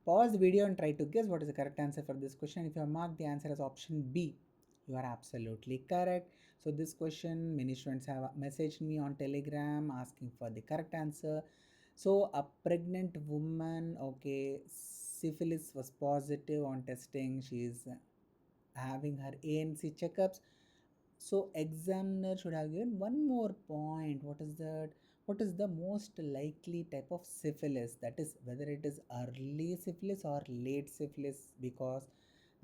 Pause the video and try to guess what is the correct answer for this question. If you have marked the answer as option B, you are absolutely correct. So this question, many students have messaged me on Telegram asking for the correct answer. So a pregnant woman, okay, syphilis was positive on testing. She is having her ANC checkups. So examiner should have given one more point. What is that? What is the most likely type of syphilis? That is whether it is early syphilis or late syphilis, because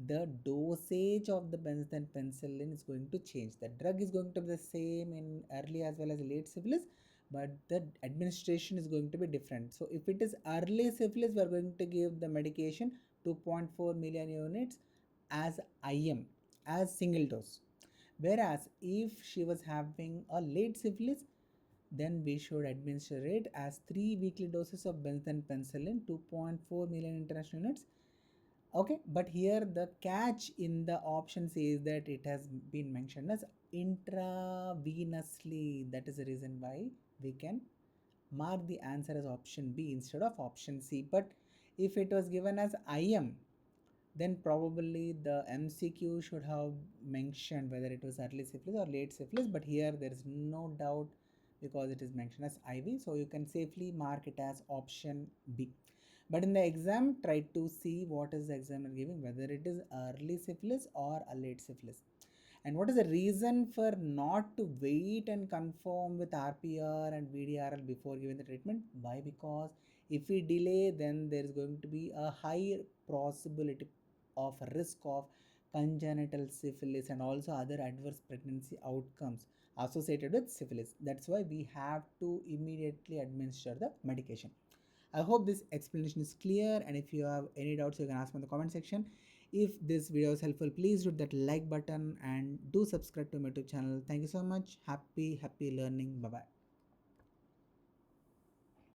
the dosage of the benzathine penicillin is going to change. The drug is going to be the same in early as well as late syphilis, but the administration is going to be different. So if it is early syphilis, we are going to give the medication 2.4 million units as IM, as single dose. Whereas if she was having a late syphilis, then we should administer it as 3 weekly doses of benzathine penicillin, 2.4 million international units. Okay, but here the catch in the option says that it has been mentioned as intravenously. That is the reason why we can mark the answer as option B instead of option C. But if it was given as IM, then probably the MCQ should have mentioned whether it was early syphilis or late syphilis, but here there is no doubt because it is mentioned as IV, so you can safely mark it as option B. But in the exam, try to see what is the examiner giving, whether it is early syphilis or a late syphilis. And what is the reason for not to wait and confirm with RPR and VDRL before giving the treatment? Why? Because if we delay, then there is going to be a higher possibility of risk of congenital syphilis and also other adverse pregnancy outcomes associated with syphilis. That's why we have to immediately administer the medication. I hope this explanation is clear, and if you have any doubts, you can ask me in the comment section. If this video is helpful, please hit that like button and do subscribe to my YouTube channel. Thank you so much. Happy learning. Bye bye.